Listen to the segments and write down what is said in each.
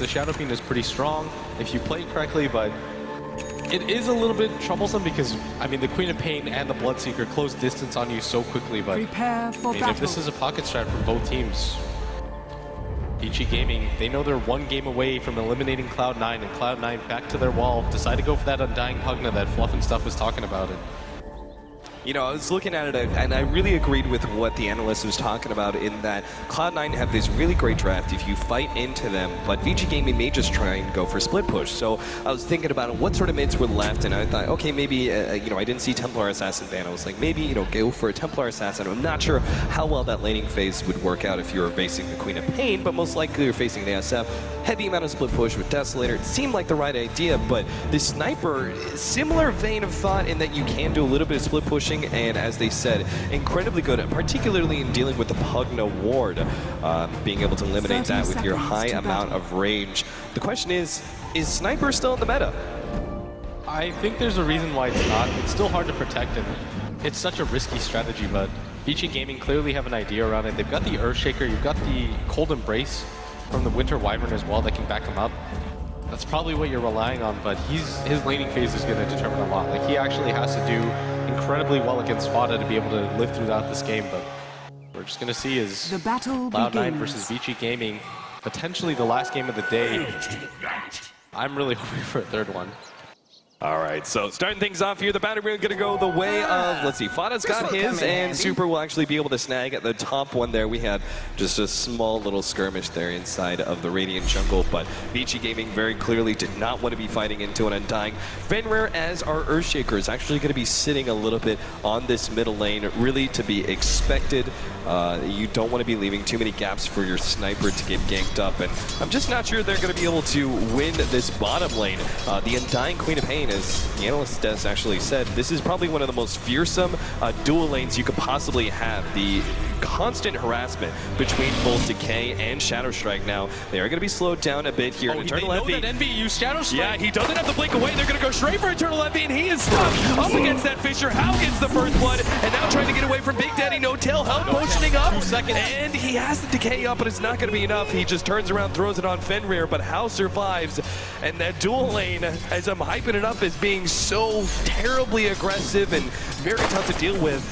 The Shadow Fiend is pretty strong if you play it correctly, but it is a little bit troublesome because, I mean, the Queen of Pain and the Bloodseeker close distance on you so quickly, but prepare for battle. If this is a pocket strat from both teams, Vici Gaming, they know they're one game away from eliminating Cloud9, and Cloud9 back to their wall, decide to go for that Undying Pugna that Fluff and Stuff was talking about. You know, I was looking at it, and I really agreed with what the analyst was talking about in that Cloud9 have this really great draft if you fight into them, but Vici Gaming may just try and go for split push. So I was thinking about what sort of mids were left, and I thought, okay, maybe, you know, I didn't see Templar Assassin ban. I was like, maybe, you know, go for a Templar Assassin. I'm not sure how well that laning phase would work out if you were facing the Queen of Pain, but most likely you're facing the SF. Heavy amount of split push with Desolator. It seemed like the right idea, but the Sniper, similar vein of thought in that you can do a little bit of split pushing, and as they said, incredibly good, particularly in dealing with the Pugna ward, being able to eliminate that with your high amount of range. The question is Sniper still in the meta? I think there's a reason why it's not. It's still hard to protect, and it's such a risky strategy, but Vici Gaming clearly have an idea around it. They've got the Earthshaker, you've got the Cold Embrace from the Winter Wyvern as well that can back him up. That's probably what you're relying on, but his laning phase is going to determine a lot. Like, he actually has to do incredibly well against Fada to be able to live throughout this game, but we're just going to see is the battle Cloud9 versus Vici Gaming, potentially the last game of the day. I'm really hoping for a third one. All right, so starting things off here, the battle room going to go the way of, let's see, Fada's got his, and Super will actually be able to snag at the top one there. We had just a small little skirmish there inside of the Radiant Jungle, but Vici Gaming very clearly did not want to be fighting into an Undying. Fenrir, as our Earthshaker, is actually going to be sitting a little bit on this middle lane, really to be expected. You don't want to be leaving too many gaps for your Sniper to get ganked up, and I'm just not sure they're going to be able to win this bottom lane. The Undying Queen of Pain, as the analyst Des actually said, this is probably one of the most fearsome dual lanes you could possibly have. The constant harassment between both Decay and Shadow Strike. Now, they are going to be slowed down a bit here. Eternal Envy. That Envy used Shadow Strike. Yeah, he doesn't have to blink away. They're going to go straight for Eternal Envy, and he is stuck up against that Fissure. How gets the first blood, and now trying to get away from Big Daddy No Tail. Help motioning up. 2 seconds. And he has the Decay up, but it's not going to be enough. He just turns around, throws it on Fenrir, but How survives. And that dual lane, as I'm hyping it up as being so terribly aggressive and very tough to deal with,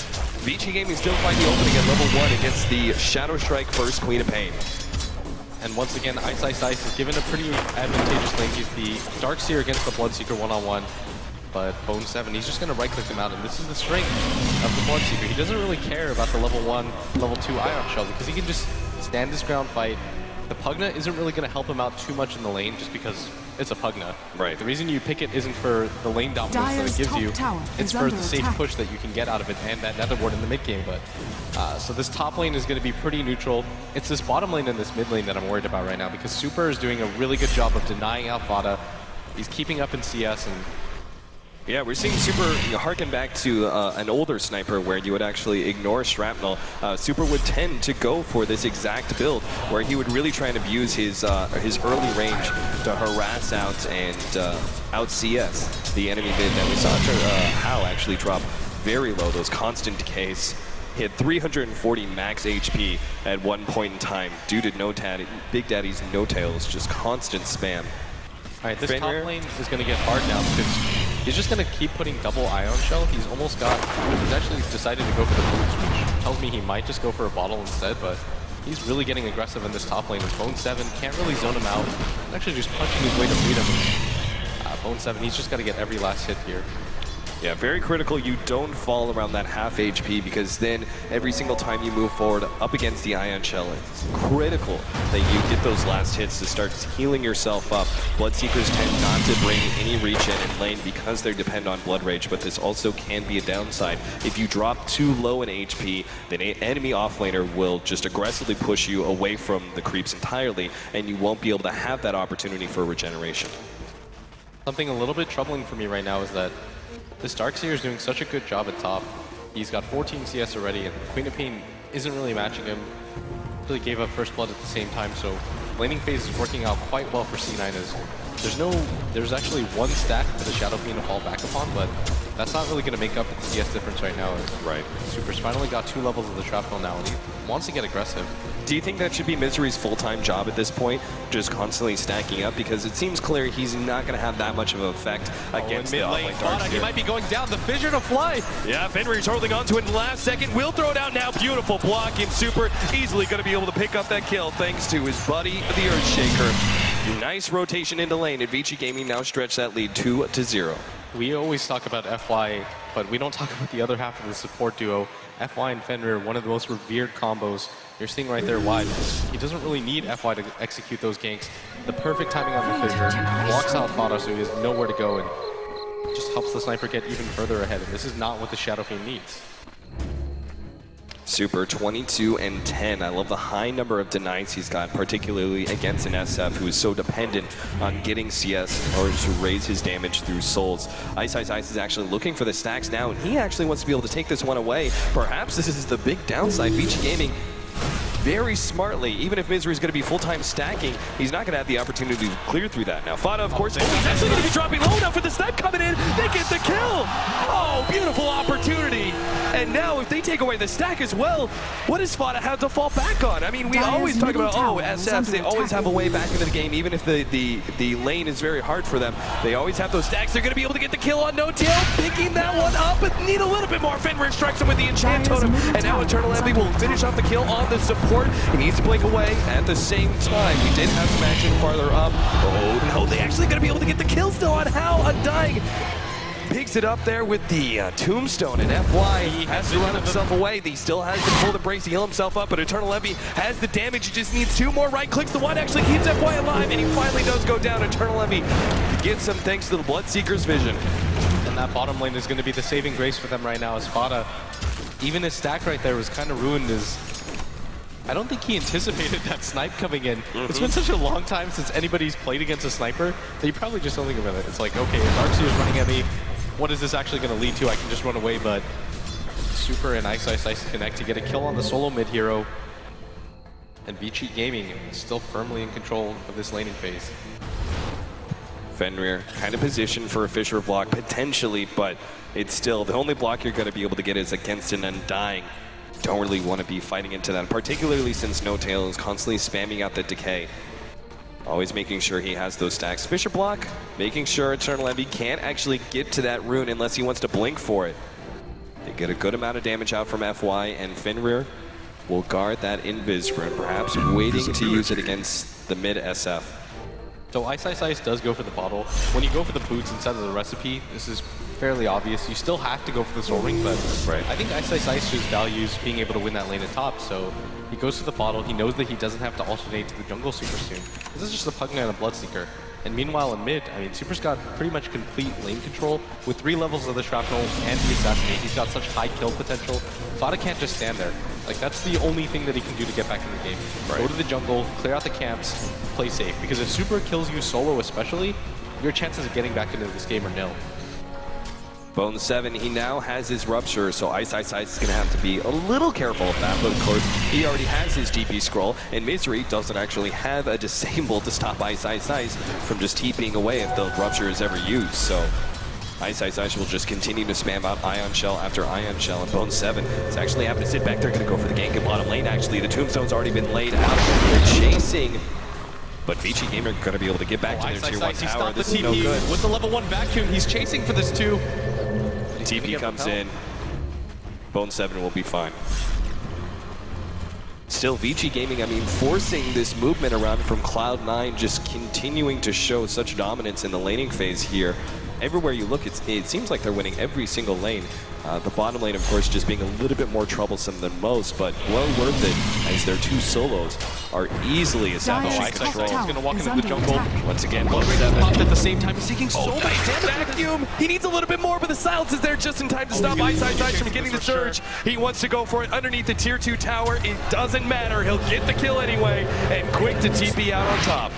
Vici Gaming still find the opening at level 1 against the Shadow Strike first Queen of Pain. And once again, iceiceice is given a pretty advantageous lane. He's the Dark Seer against the Bloodseeker one-on-one. But Bone 7, he's just going to right-click him out, and this is the strength of the Bloodseeker. He doesn't really care about the level 1, level 2 Ion Shell because he can just stand his ground fight. The Pugna isn't really going to help him out too much in the lane just because it's a Pugna. Right. The reason you pick it isn't for the lane dominance that it gives you, it's for the safe push that you can get out of it and that nether ward in the mid game. But so this top lane is going to be pretty neutral. It's this bottom lane and this mid lane that I'm worried about right now because Super is doing a really good job of denying out Fada. He's keeping up in CS, and yeah, we're seeing Super harken back to an older Sniper where you would actually ignore Shrapnel. Super would tend to go for this exact build where he would really try and abuse his early range to harass out and out CS the enemy mid. And we saw How actually drop very low, those constant decays. He had 340 max HP at one point in time due to Big Daddy's No Tails, just constant spam. All right, this top lane is going to get hard now because he's just going to keep putting double Ion Shell. He's actually decided to go for the boots, which tells me he might just go for a bottle instead, but he's really getting aggressive in this top lane. With Bone 7, can't really zone him out. He's actually just punching his way to beat him. Bone 7, he's just got to get every last hit here. Yeah, very critical you don't fall around that half HP because then every single time you move forward up against the Ion Shell, it's critical that you get those last hits to start healing yourself up. Bloodseekers tend not to bring any regen in lane because they depend on Blood Rage, but this also can be a downside. If you drop too low in HP, then an enemy offlaner will just aggressively push you away from the creeps entirely, and you won't be able to have that opportunity for regeneration. Something a little bit troubling for me right now is that this Darkseer is doing such a good job at top. He's got 14 CS already, and Queen of Pain isn't really matching him. Really gave up first blood at the same time, so laning phase is working out quite well for C9 as there's actually one stack for the Shadow Fiend to fall back upon, but that's not really going to make up the CS difference right now. Right. Super's finally got 2 levels of the shrapnel now, and he wants to get aggressive. Do you think that should be Misery's full-time job at this point, just constantly stacking up? Because it seems clear he's not going to have that much of an effect against the offlane Darks here. He might be going down, the fissure to fly. Yeah, Fenrir's holding on to it in the last second. Will throw it out now. Beautiful block, and Super easily going to be able to pick up that kill thanks to his buddy, the Earthshaker. Nice rotation into lane, and Vici Gaming now stretch that lead 2-0. We always talk about FY, but we don't talk about the other half of the support duo. FY and Fenrir, one of the most revered combos. You're seeing right there why. He doesn't really need FY to execute those ganks. The perfect timing on the fissure, blocks out Fada so he has nowhere to go, and just helps the sniper get even further ahead. And this is not what the Shadow Fiend needs. Super 22 and 10. I love the high number of denies he's got, particularly against an SF who is so dependent on getting CS in order to raise his damage through souls. iceiceice is actually looking for the stacks now, and he actually wants to be able to take this one away. Perhaps this is the big downside. Vici Gaming very smartly, even if Misery is going to be full-time stacking, he's not going to have the opportunity to clear through that. Now, Fada, of course, he's actually going to be dropping low enough for the snipe coming in. They get the kill. Oh, beautiful opportunity. And now, if they take away the stack as well, what does Fada have to fall back on? I mean, we always talk about, SFs, they always have a way back into the game, even if the lane is very hard for them. They always have those stacks. They're going to be able to get the kill on No Tail, picking that one up, but need a little bit more. Fenrir strikes him with the enchant totem, and now Eternal Envy will finish off the kill on the support. He needs to blink away at the same time. We did have some action farther up. Oh no, they actually going to be able to get the kill still on How. Undying picks it up there with the tombstone, and FY has to run himself away. He still has the full embrace to heal himself up, but Eternal Envy has the damage. He just needs 2 more right clicks. The one actually keeps FY alive, and he finally does go down. Eternal Envy gets him thanks to the Bloodseeker's vision. And that bottom lane is going to be the saving grace for them right now as Fada. Even his stack right there was kind of ruined. I don't think he anticipated that snipe coming in. It's been such a long time since anybody's played against a sniper that you probably just don't think about it. It's like, okay, if Darkseer's running at me, what is this actually going to lead to? I can just run away, but Super and iceiceice connect to get a kill on the solo mid hero. And Vici Gaming is still firmly in control of this laning phase. Fenrir kind of positioned for a Fissure block, potentially, but it's still, the only block you're going to be able to get is against an Undying. Don't really want to be fighting into that, particularly since No Tail is constantly spamming out the decay. Always making sure he has those stacks. Fissure block, making sure Eternal Envy can't actually get to that rune unless he wants to blink for it. They get a good amount of damage out from FY, and Fenrir will guard that Invis rune, perhaps waiting to use it against the mid SF. So iceiceice does go for the bottle. When you go for the boots instead of the recipe, this is fairly obvious. You still have to go for the soul ring, but I think iceiceice just values being able to win that lane at top, so he goes to the bottle. He knows that he doesn't have to alternate to the jungle super soon. This is just a Pugna and a Bloodseeker. And meanwhile in mid, I mean, Super's got pretty much complete lane control. With 3 levels of the shrapnel and the assassinate, he's got such high kill potential. Fada can't just stand there. Like, that's the only thing that he can do to get back in the game. Go to the jungle, clear out the camps, play safe. Because if Super kills you solo especially, your chances of getting back into this game are nil. Bone 7, he now has his Rupture, so iceiceice is going to have to be a little careful of that, but of course, he already has his TP scroll, and Misery doesn't actually have a disable to stop iceiceice from just TPing away if the Rupture is ever used, so iceiceice will just continue to spam out Ion Shell after Ion Shell, and Bone 7 is actually having to sit back there, going to go for the gank in bottom lane, actually. The Tombstone's already been laid out, they're chasing, but Vici Gamer going to be able to get back to their tier 1 tower. This is no good. With the level 1 vacuum, he's chasing for this too. TP comes in. Bone 7 will be fine. Still, Vici Gaming, I mean, forcing this movement around from CLOUD9, just continuing to show such dominance in the laning phase here. Everywhere you look, it seems like they're winning every single lane. The bottom lane, of course, just being a little bit more troublesome than most, but well worth it as their 2 solos are easily establishing control. He's going to walk into the jungle. Once again, Bone 7. Popped at the same time. He's taking so much damage. Vacuum. He needs a little bit more, but the silence is there just in time to stop iceiceice from getting the surge. He wants to go for it underneath the tier 2 tower. It doesn't matter. He'll get the kill anyway, and quick to TP out on top.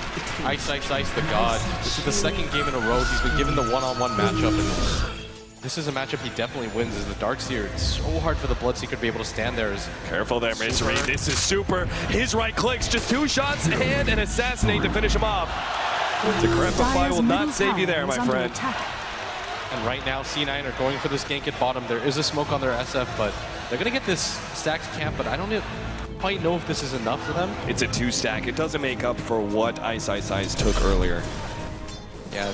iceiceice, the god. This is the 2nd game in a row. He's been given the one-on-one matchup, and this is a matchup he definitely wins as the Darkseer. It's so hard for the Bloodseeker to be able to stand there. Careful there, Misery. This is Super. His right clicks, just 2 shots and an assassinate to finish him off. The Crepify will not save you there, my friend. And right now, C9 are going for this gank at bottom. There is a smoke on their SF, but they're going to get this stacked camp, but I don't quite know if this is enough for them. It's a 2-stack. It doesn't make up for what iceiceice took earlier. Yeah,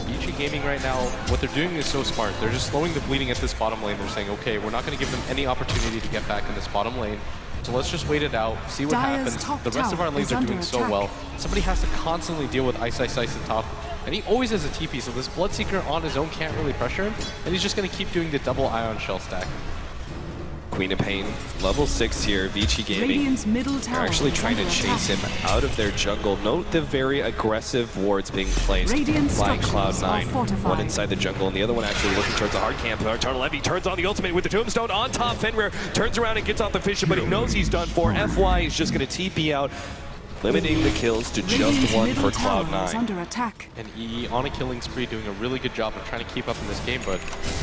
Vici Gaming right now, what they're doing is so smart. They're just slowing the bleeding at this bottom lane. They're saying, okay, we're not going to give them any opportunity to get back in this bottom lane. So let's just wait it out, see what happens. The rest of our lanes are doing so well. Somebody has to constantly deal with iceiceice at top. And he always has a TP, so this Bloodseeker on his own can't really pressure him. And he's just going to keep doing the double Ion Shell stack. Queen of Pain, level 6 here, Vici Gaming. They're actually trying to chase him out of their jungle. Note the very aggressive wards being placed by CLOUD9. One inside the jungle and the other one actually looking towards the hard camp. Eternal Envy turns on the ultimate with the tombstone on top. Fenrir turns around and gets off the Fisher, but he knows he's done for. FY is just going to TP out, limiting the kills to just one for CLOUD9. And EE on a killing spree, doing a really good job of trying to keep up in this game, but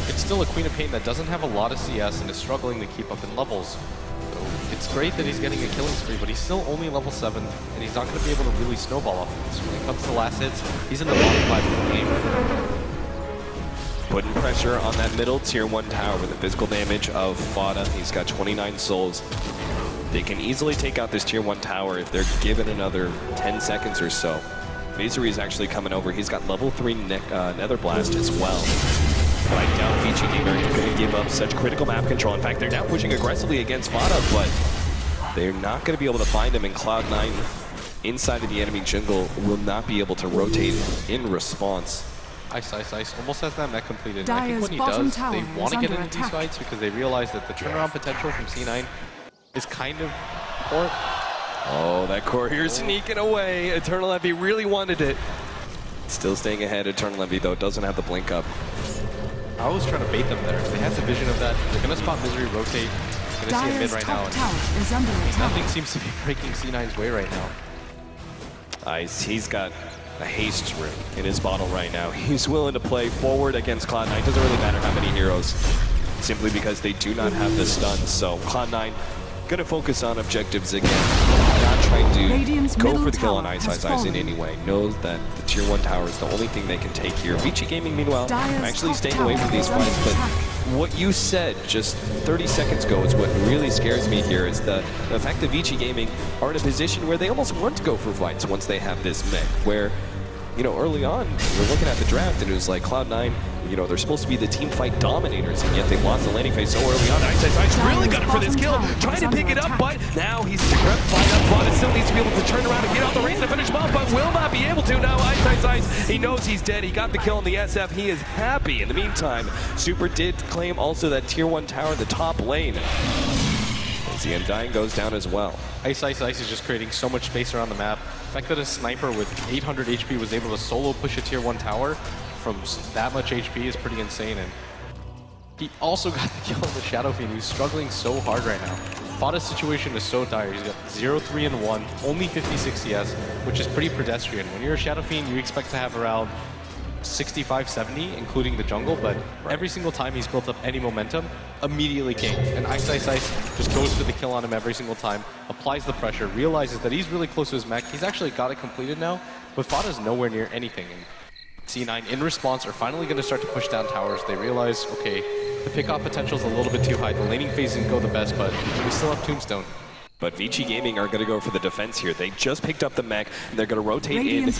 it's still a Queen of Pain that doesn't have a lot of CS and is struggling to keep up in levels. So it's great that he's getting a killing spree, but he's still only level 7, and he's not going to be able to really snowball off of this. When it comes to last hits, he's in the bottom 5 of the game. Putting pressure on that middle tier 1 tower with the physical damage of Fada. He's got 29 souls. They can easily take out this tier 1 tower if they're given another 10 seconds or so. Misery's actually coming over. He's got level 3 Nether Blast as well. But I doubt Vici Gaming are going to give up such critical map control. In fact, they're now pushing aggressively against Fada, but they're not going to be able to find him, and CLOUD9 inside of the enemy jungle will not be able to rotate in response. iceiceice almost has that mech completed. I think when he does, they want to get into these fights because they realize that the turnaround potential from C9 is kind of poor. Oh, that courier sneaking away. Eternal Envy really wanted it. Still staying ahead. Eternal Envy, though, doesn't have the blink up. I was trying to bait them there. If they had the vision of that, they're going to spot Misery rotate. Going to see a mid right now. And nothing seems to be breaking C9's way right now. Ice, he's got a haste room in his bottle right now. He's willing to play forward against CLOUD9. Doesn't really matter how many heroes, simply because they do not have the stuns. So CLOUD9 going to focus on objectives again, not trying to go for the kill on iceiceice in any way. Knows that the tier 1 tower is the only thing they can take here. Vici Gaming, meanwhile, actually staying away from these fights, but what you said just 30 seconds ago is what really scares me here, is the fact that Vici Gaming are in a position where they almost want to go for fights once they have this mech, where, you know, early on, we're looking at the draft and it was like CLOUD9, you know, they're supposed to be the team fight dominators, and yet they lost the landing phase so early on. iceiceice really got it for this kill, trying to pick it up, but now he's grab fight up. Fada still needs to be able to turn around and get out the range to finish him off, but will not be able to. Now iceiceice, he knows he's dead. He got the kill on the SF. He is happy. In the meantime, Super did claim also that tier 1 tower in the top lane. As the Undying goes down as well. iceiceice is just creating so much space around the map. The fact that a sniper with 800 HP was able to solo push a tier 1 tower from that much HP is pretty insane, and he also got the kill on the Shadow Fiend, who's struggling so hard right now. Fada's situation is so dire. He's got 0-3 and 1, only 56 CS, which is pretty pedestrian. When you're a Shadow Fiend, you expect to have around 65-70, including the jungle, but every single time he's built up any momentum, immediately king. And iceiceice just goes for the kill on him every single time, applies the pressure, realizes that he's really close to his mech. He's actually got it completed now, but Fada's nowhere near anything. And C9, in response, are finally going to start to push down towers. They realize, okay, the pickoff potential is a little bit too high. The laning phase didn't go the best, but we still have Tombstone. But Vici Gaming are going to go for the defense here. They just picked up the mech, and they're going to rotate in with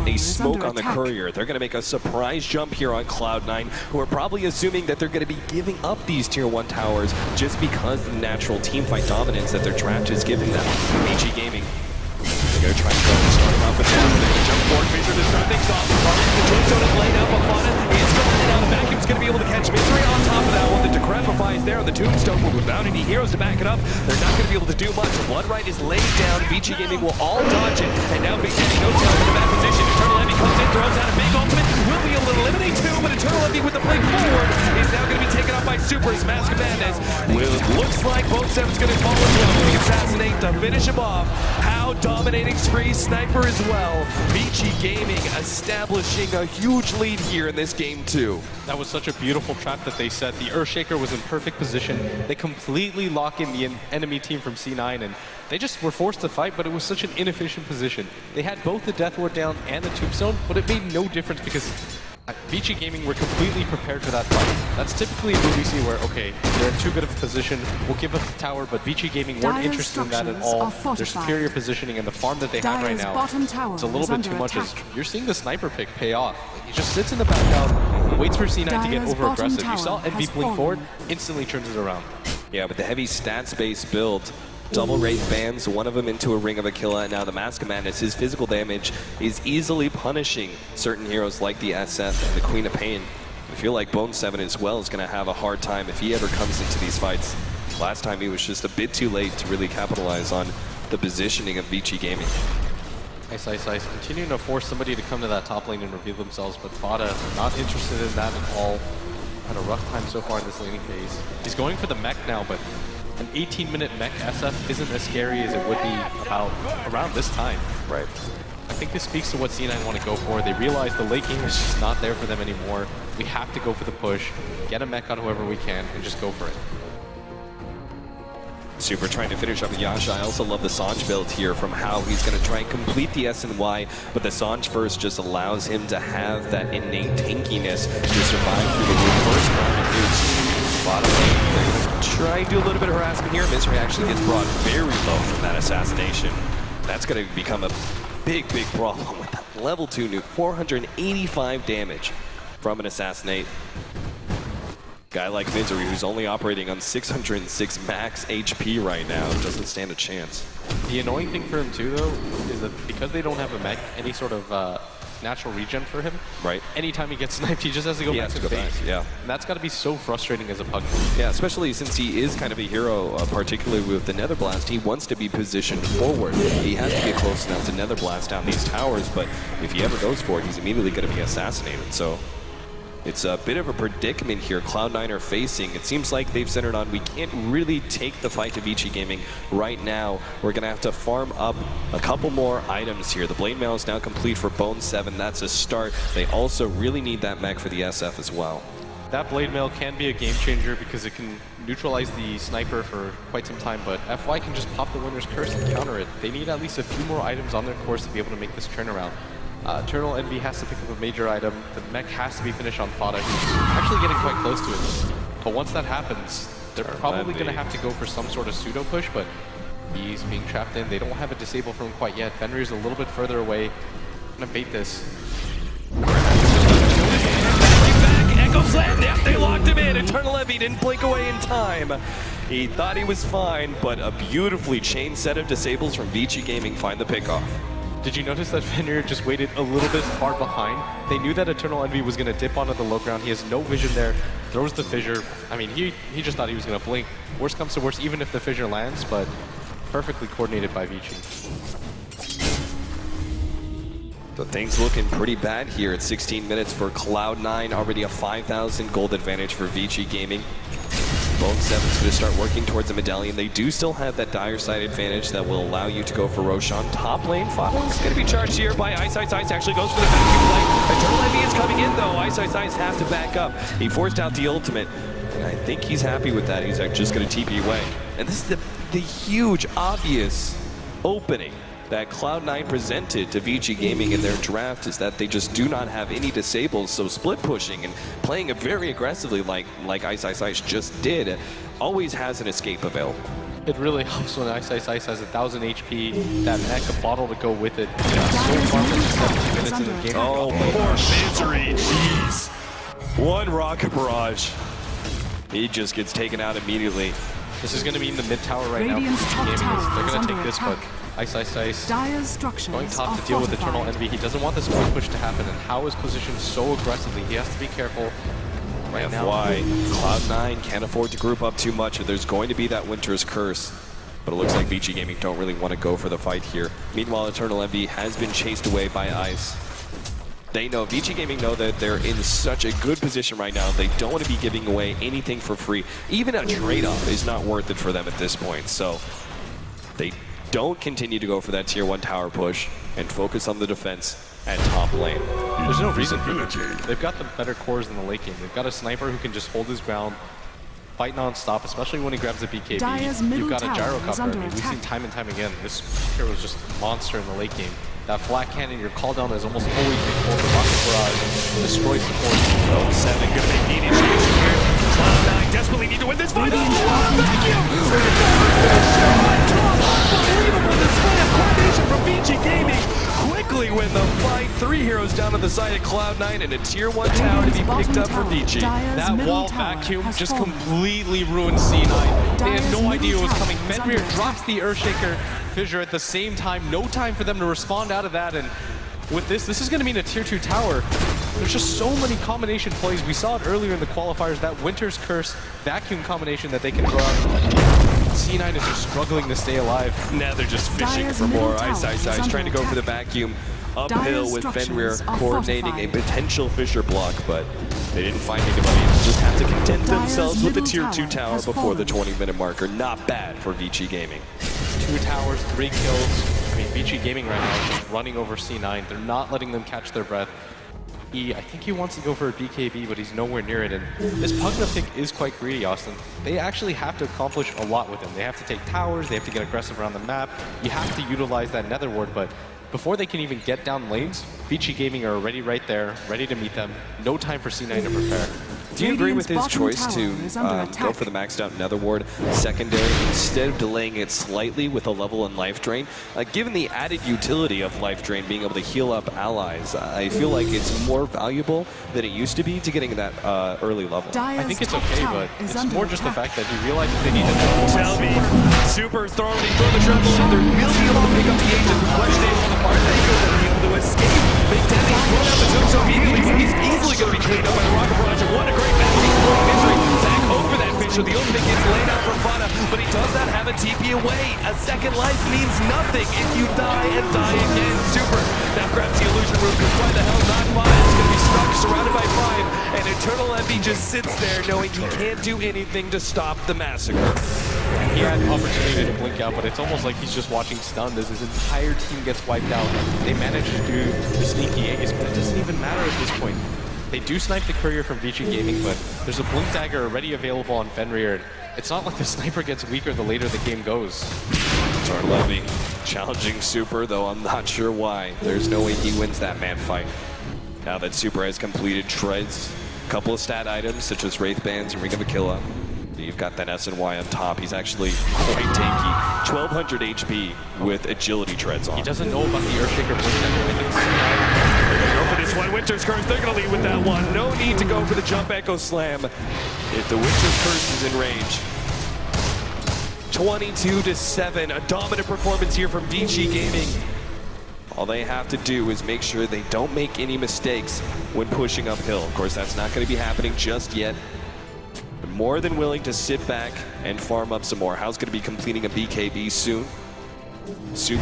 a smoke on the courier. They're going to make a surprise jump here on CLOUD9, who are probably assuming that they're going to be giving up these tier 1 towers just because of the natural teamfight dominance that their draft is giving them. Vici Gaming, they're going to try and go and start off with Fada. They're going to jump forward, Fisher to start things off. The tombstone is laid out, but Fada is going in. Now the vacuum's going to be able to catch Misery on top of that one. The Decrepify is there on the tombstone, but without any heroes to back it up, they're not going to be able to do much. Bloodright is laid down. Vici Gaming will all dodge it, and now Big Daddy No Tail in a bad position. Eternal Envy comes in, throws out a big ultimate. Will be able to eliminate two, but Eternal Envy with the blink forward is now going to be taken up by Super's Mask of Madness. Looks like both sevens going to fall as well. Going to assassinate to finish him off. How dominating spree, sniper as well. Vici Gaming establishing a huge lead here in this game too. That was such a beautiful trap that they set. The Earthshaker was in perfect position. They completely lock in the enemy team from C9, and they just were forced to fight, but it was such an inefficient position. They had both the Death Ward down and the Tombstone, but it made no difference because Vici Gaming were completely prepared for that fight. That's typically what we see where, okay, they're in too good of a position, we'll give up the tower, but Vici Gaming weren't interested in that at all. Their superior positioning and the farm that they have right now, it's a little bit too much. As you're seeing the sniper pick pay off. He just sits in the back out, waits for C9 to get over-aggressive. You saw Envy blink forward, instantly turns it around. Yeah, with the heavy stats-based build, double rate bans one of them into a Ring of Aquila, and now the Mask of Madness, his physical damage is easily punishing certain heroes like the SF and the Queen of Pain. I feel like Bone 7 as well is going to have a hard time if he ever comes into these fights. Last time he was just a bit too late to really capitalize on the positioning of Vici Gaming. iceiceice continuing to force somebody to come to that top lane and reveal themselves, but Fada not interested in that at all. Had a rough time so far in this laning phase. He's going for the mech now, but an 18-minute mech SF isn't as scary as it would be about around this time. Right. I think this speaks to what C9 want to go for. They realize the late game is just not there for them anymore. We have to go for the push, get a mech on whoever we can, and just go for it. Super trying to finish up with Yasha. I also love the Sanj build here from how he's going to try and complete the SNY, but the Sanj first just allows him to have that innate tankiness to survive through the first round of nukes. Bottom lane, they're going to try and do a little bit of harassment here. Misery actually gets brought very low from that assassination. That's going to become a big, big problem with that level 2 nuke. 485 damage from an assassinate. Guy like Misery, who's only operating on 606 max HP right now, doesn't stand a chance. The annoying thing for him too, though, is that because they don't have a mech, any sort of natural regen for him, right? Anytime he gets sniped, he just has to go back to the base. Yeah, and that's got to be so frustrating as a puck. Yeah, especially since he is kind of a hero, particularly with the Nether Blast. He wants to be positioned forward. He has to get close enough to Nether Blast down these towers, but if he ever goes for it, he's immediately going to be assassinated. So it's a bit of a predicament here Cloud9 are facing. It seems like they've centered on, we can't really take the fight to Vici Gaming right now. We're going to have to farm up a couple more items here. The Blade Mail is now complete for Bone 7. That's a start. They also really need that mech for the SF as well. That Blade Mail can be a game changer because it can neutralize the sniper for quite some time, but FY can just pop the Winner's Curse and counter it. They need at least a few more items on their course to be able to make this turnaround. Eternal Envy has to pick up a major item. The mech has to be finished on Fada, who's actually getting quite close to it. But once that happens, they're probably going to have to go for some sort of pseudo push, but he's being trapped in. They don't have a disable for him quite yet. Fenrir's a little bit further away. I'm going to bait this. Echo's land, yep, they locked him in. Eternal Envy didn't blink away in time. He thought he was fine, but a beautifully chain set of disables from Vici Gaming find the pickoff. Did you notice that Fenrir just waited a little bit far behind? They knew that Eternal Envy was going to dip onto the low ground. He has no vision there, throws the fissure. I mean, he just thought he was going to blink. Worst comes to worst, even if the fissure lands, but perfectly coordinated by Vici. So things looking pretty bad here at 16 minutes for Cloud9. Already a 5,000 gold advantage for Vici Gaming. Bone 7's going to start working towards a medallion. They do still have that dire side advantage that will allow you to go for Roshan. Top lane, Fada's going to be charged here by iceiceice. Actually goes for the vacuum play. Eternal Envy is coming in though. iceiceice has to back up. He forced out the ultimate, and I think he's happy with that. He's just going to TP away. And this is the huge, obvious opening that Cloud9 presented to Vici Gaming in their draft, is that they just do not have any disables, so split pushing and playing it very aggressively like iceiceice just did always has an escape available. It really helps when iceiceice has 1,000 HP, that mech, a bottle to go with it. So far from 17 minutes in the game. Oh, poor Misery, jeez. One rocket barrage. He just gets taken out immediately. This is going to be in the mid tower right now. They're going to take this, but iceiceice going top to deal with Eternal Envy. He doesn't want this split push to happen, and How is positioned so aggressively. He has to be careful right now. FY, Cloud9 can't afford to group up too much, and there's going to be that Winter's Curse. But it looks like Vici Gaming don't really want to go for the fight here. Meanwhile, Eternal Envy has been chased away by Ice. They know, Vici Gaming know that they're in such a good position right now. They don't want to be giving away anything for free. Even a trade-off is not worth it for them at this point. So they don't continue to go for that tier 1 tower push and focus on the defense at top lane. There's no reason for it. They've got the better cores in the late game. They've got a sniper who can just hold his ground, fight non-stop, especially when he grabs a BKB. You've got a gyrocopter. I mean, we've seen time and time again. This hero was just a monster in the late game. that flat cannon, your call down is almost always before the rocket barrage destroys the force. Oh, 7 gonna make the initiation here. CLOUD9 desperately need to win this fight. Oh, vacuum! Unbelievable display of coordination from VG Gaming. Quickly win the fight. 3 heroes down on the side of CLOUD9 and a tier 1 tower to be picked up for VG. That wall vacuum just completely ruined C9. They had no idea it was coming. Fenrir drops the Earthshaker fissure at the same time. No time for them to respond out of that. And with this is going to mean a tier 2 tower. There's just so many combination plays. We saw it earlier in the qualifiers, that Winter's Curse vacuum combination that they can throw out. C9 is just struggling to stay alive. Now they're just fishing for more. iceiceice trying to go for the vacuum uphill with Fenrir coordinating a potential fissure block, but they didn't find anybody. Just have to content themselves with the tier 2 tower before the 20-minute marker. Not bad for VG Gaming. 2 towers, 3 kills. I mean, VG Gaming right now is just running over C9. They're not letting them catch their breath. I think he wants to go for a BKB, but he's nowhere near it. And this Pugna pick is quite greedy, Austin. They actually have to accomplish a lot with him. They have to take towers, they have to get aggressive around the map. You have to utilize that Nether Ward, but before they can even get down lanes, VG Gaming are already right there, ready to meet them. No time for C9 to prepare. Do you agree with his choice to go for the maxed out Nether Ward secondary instead of delaying it slightly with a level in Life Drain? Given the added utility of Life Drain, being able to heal up allies, I feel like it's more valuable than it used to be to getting that early level. I think it's okay, but it's more just the fact that he realizes they need to tell me, Super throwing the treble, and they're will be able to pick up the Aegis. The question is, on the part that he's going to be able to escape. Big Daddy thrown out the tomb so immediately, he's easily going to be cleaned up by the Rocket Barrage. What a great match. He's throwing Misery back over that Fissure. The ultimate gets laid out for Fana, but he does not have a TP away. A second life means nothing if you die and die again. Super now grabs the illusion room, because why the hell not Fana? He's going to be stuck, surrounded by 5, and Eternal Envy just sits there knowing he can't do anything to stop the massacre. He had an opportunity to blink out, but it's almost like he's just watching stunned as his entire team gets wiped out. They managed to do the sneaky Aegis, but it doesn't even matter at this point. They do snipe the courier from VG Gaming, but there's a blink dagger already available on Fenrir. It's not like the sniper gets weaker the later the game goes. Tarlevi challenging Super, though I'm not sure why. There's no way he wins that man fight. Now that Super has completed Treads, a couple of stat items such as Wraith Bands and Ring of Aquila. You've got that SNY on top. He's actually quite tanky. 1200 HP with agility treads on. He doesn't know about the Earthshaker blink dagger. They're going to go for this one. Winter's Curse, they're going to lead with that one. No need to go for the jump echo slam if the Winter's Curse is in range. 22-7, a dominant performance here from VG Gaming. All they have to do is make sure they don't make any mistakes when pushing uphill. Of course, that's not going to be happening just yet. But more than willing to sit back and farm up some more. How's going to be completing a BKB soon. Super.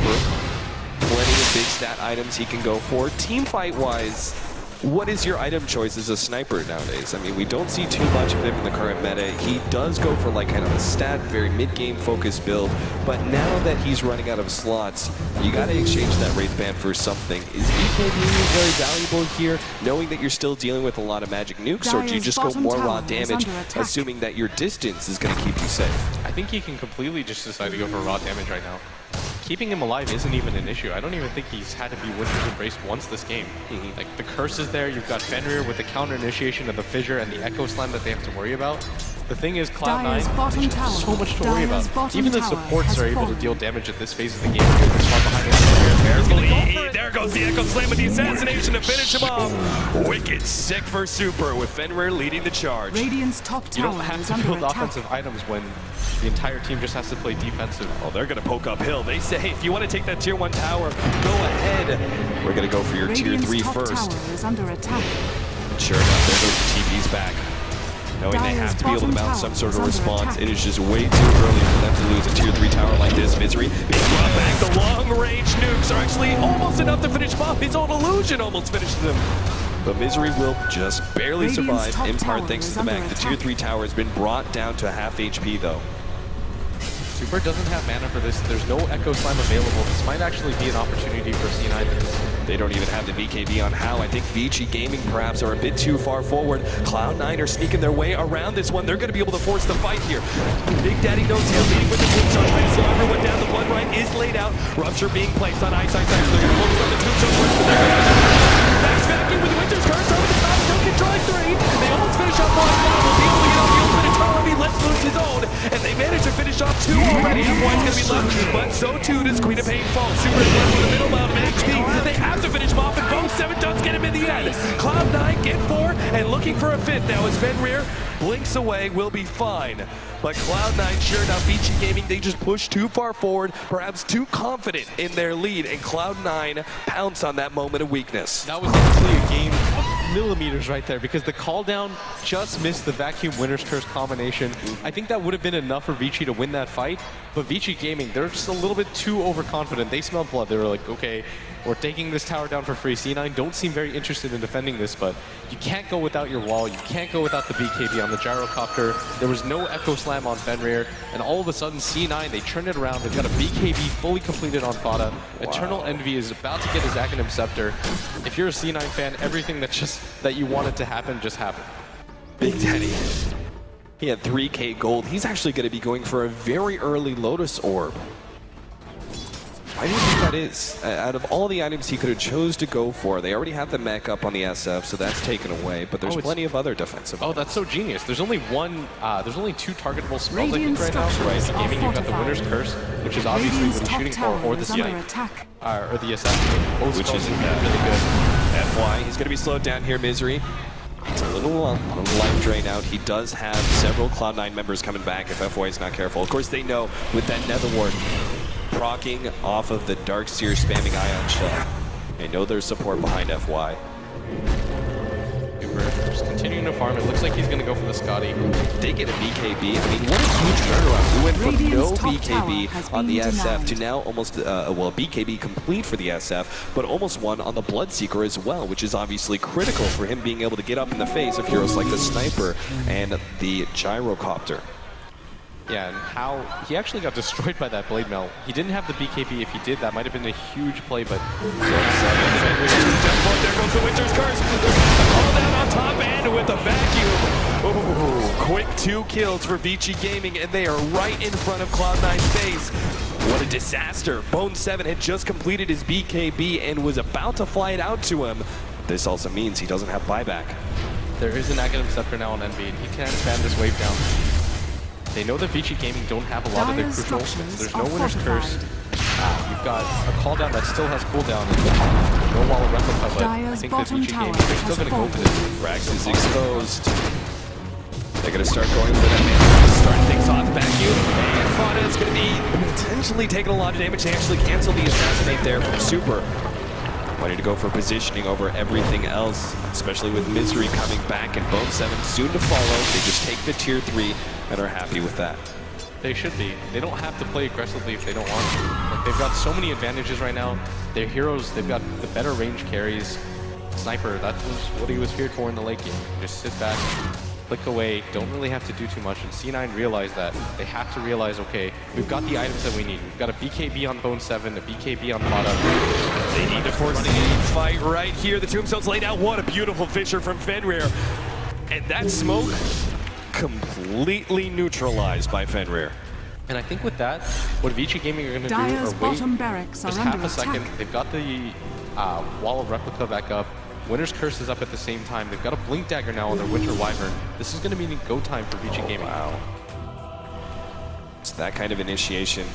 Plenty of big stat items he can go for. Team fight-wise, what is your item choice as a sniper nowadays? I mean, we don't see too much of him in the current meta. He does go for like kind of a stat, very mid-game focused build, but now that he's running out of slots, you got to exchange that Wraith Band for something. Is BKB very valuable here, knowing that you're still dealing with a lot of magic nukes, or do you just go more raw damage, assuming that your distance is going to keep you safe? I think he can completely just decide to go for raw damage right now. Keeping him alive isn't even an issue. I don't even think he's had to be Winter's Embrace once this game. Like, the curse is there, you've got Fenrir with the counter initiation of the Fissure and the Echo Slam that they have to worry about. The thing is, CLOUD9 has so much to worry about. Even the supports are able to deal damage at this phase of the game. There goes the Echo Slam with the assassination to finish him off. Wicked sick for Super with Fenrir leading the charge. Radiant's top you tower don't have to build offensive items when the entire team just has to play defensive. Oh, they're going to poke uphill. They say, if you want to take that tier 1 tower, go ahead. We're going to go for your tier 3 first. Tower is under attack. Sure enough, there goes the TP's back. Knowing they have to be able to mount some sort of response, it is just way too early for them to lose a tier 3 tower like this. Misery being brought back. The long-range nukes are actually almost enough to finish him off. His own illusion almost finishes him. But Misery will just barely survive, in part thanks to the back. The tier 3 tower has been brought down to half HP, though. Super doesn't have mana for this. There's no Echo Slam available. This might actually be an opportunity for C9 to They don't even have the BKB on How. I think Vici Gaming perhaps are a bit too far forward. Cloud9 are sneaking their way around this one. They're going to be able to force the fight here. Big Daddy No Tail leading with the tombstone, trying to slow everyone down. The blood right is laid out. Rupture being placed on iceiceice. They're going to focus on the tombstone first, but they're going to Max Vacuum with the Winter's Curse over the top. Broken drive 3. They almost finish off one. Will be able to get on the ultimate Eternity. Let's lose his own. And they manage to finish off 2 already. F1's going to be left, but so too does Queen of Pain fall. Super is left with a middle amount of HP. They have to finish him off, and Bone 7 does get him in the end. Cloud9 get 4 and looking for a 5th. Now as Fenrir blinks away, will be fine. But Cloud9, sure enough, Vici Gaming, they just pushed too far forward, perhaps too confident in their lead, and Cloud9 pounce on that moment of weakness. That was actually a game of millimeters right there, because the call down just missed the Vacuum Winner's Curse combination. I think that would have been enough for Vici to win that fight, but Vici Gaming, they're just a little bit too overconfident. They smelled blood. They were like, okay, we're taking this tower down for free. C9 don't seem very interested in defending this, but you can't go without your wall. You can't go without the BKB on the gyrocopter. There was no Echo Slam on Fenrir, and all of a sudden C9, they turn it around. They've got a BKB fully completed on Fada. Wow. Eternal Envy is about to get his Aghanim Scepter. If you're a C9 fan, everything that you wanted to happen just happened. Big Daddy. He had 3k gold. He's actually going to be going for a very early Lotus Orb. Why do you think that is? Out of all the items he could have chose to go for, they already have the mech up on the SF, so that's taken away, but there's plenty of other defensive items. That's so genius. There's only there's only 2 targetable spells I think right now. Right, Gaming, you've got the Winner's Curse, which is obviously what he's shooting for, or the or the SF, which isn't really good. FY, he's going to be slowed down here, Misery. It's a little life drain out. He does have several Cloud9 members coming back if FY is not careful. Of course, they know with that Nether Ward proccing off of the Dark Seer spamming Ion Shell. They know there's support behind FY. Just continuing to farm. It looks like he's going to go for the Scotty. They get a BKB. I mean, what a huge turnaround. We went from no BKB on the SF to now almost, well, BKB complete for the SF, but almost one on the Bloodseeker as well, which is obviously critical for him being able to get up in the face of heroes like the Sniper and the Gyrocopter. Yeah, and how he actually got destroyed by that Blade Mail. He didn't have the BKB. If he did, that might have been a huge play, but there goes the Winter's Curse. Call down on top and with a vacuum. Ooh, quick 2 kills for Vici Gaming, and they are right in front of Cloud9's face. What a disaster. Bone 7 had just completed his BKB and was about to fly it out to him. This also means he doesn't have buyback. There is an Aghanim Scepter now on Envy, and he can't fan this wave down. They know that Vici Gaming don't have a lot of their crucial ultimates. There's no Winner's Curse. You've got a call down that still has cooldown. No Wall of Replica, but I think that Vici Gaming, they're still going to go for this. Rax is exposed. They're going to start going for that man. Starting things off, vacuum. And Fada is going to be potentially taking a lot of damage. They actually cancel the assassinate there from Super. Wanting to go for positioning over everything else, especially with Misery coming back and Bone 7 soon to follow. They just take the tier 3 and are happy with that. They should be. They don't have to play aggressively if they don't want to. Like, they've got so many advantages right now. Their heroes, they've got the better range carries. Sniper, that was what he was feared for in the late game. Just sit back, click away, don't really have to do too much. And C9 realized that. They have to realize, okay, we've got the items that we need. We've got a BKB on Bone 7, a BKB on Fada. They need to force the fight right here. The tombstone's laid out. What a beautiful Fissure from Fenrir. And that smoke completely neutralized by Fenrir. And I think with that, what Vici Gaming are going to do is wait just half a second. They've got the Wall of Replica back up. Winner's Curse is up at the same time. They've got a Blink Dagger now on their Winter Wyvern. This is going to mean go time for Vici Gaming. Wow. It's that kind of initiation.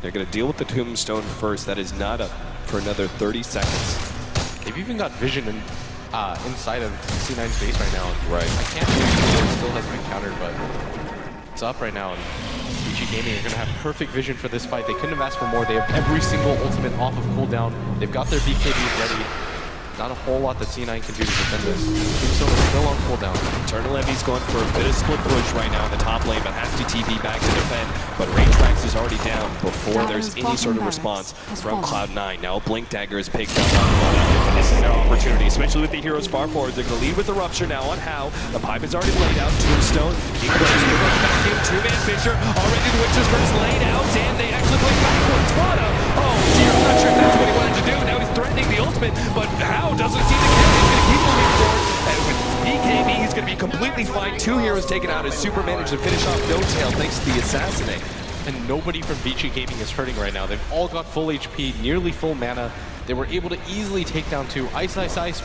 They're going to deal with the Tombstone first. That is not up for another 30 seconds. They've even got vision inside of C9's base right now. Right. I can't believe it still hasn't been countered, but it's up right now. And Vici Gaming are going to have perfect vision for this fight. They couldn't have asked for more. They have every single ultimate off of cooldown. They've got their BKBs ready. Not a whole lot that C9 can do to defend this. Tombstone is still on cooldown. Eternal Envy's going for a bit of split push right now in the top lane, but has to TP back to defend. But Range Rax is already down before there's any sort of response from Cloud9. Now Blink Dagger is picked up on Fada, and this is their opportunity, especially with the heroes far forward. They're going to lead with the Rupture now on How. The pipe is already laid out. Tombstone, he plays the back in, 2-man Fissure. Already the Winter's Curse laid out, and they actually play backwards. Fada, oh Seer, I'm not sure if that's what he wanted to do. Now he's threatening the ultimate, but How doesn't see the kill. He's going to keep moving forward. And with BKB, he's going to be completely fine. 2 heroes taken out as Super managed to finish off No Tail thanks to the assassinate. And nobody from Vici Gaming is hurting right now. They've all got full HP, nearly full mana. They were able to easily take down 2. Ice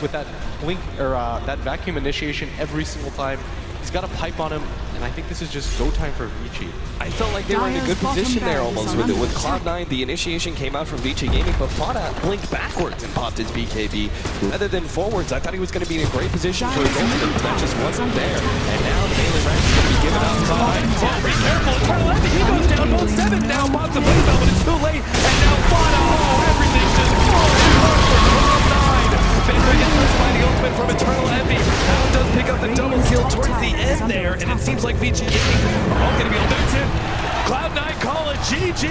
with that blink or that vacuum initiation every single time. He's got a pipe on him, and I think this is just go time for Vici. I felt like they were in a good position there almost with it. With CLOUD9, the initiation came out from Vici Gaming, but Fada blinked backwards and popped his BKB rather than forwards. I thought he was going to be in a great position for his ultimate, but that just wasn't there. And now the melee rank is going to be given up. Be careful, Eternal, he goes down both 7 now, pops the play spell, but it's too late. And now Fada, everything's just falling apart for CLOUD9. Bender gets missed by the ultimate from Eternal Envy. How does pick up the double kill towards the end there, and it seems like Vici Gaming are all going to be able to do it. CLOUD9 call it GG.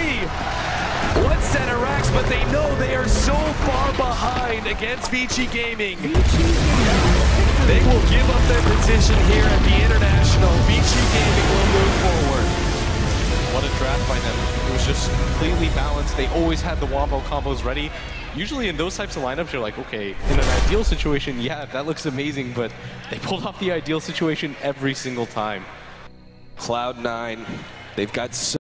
1 set of racks, but they know they are so far behind against Vici Gaming. They will give up their position here at the International. Vici Gaming will move forward. What a draft by them. It was just completely balanced. They always had the wombo combos ready. Usually in those types of lineups, you're like, okay, in an ideal situation, yeah, that looks amazing, but they pulled off the ideal situation every single time. CLOUD9, they've got so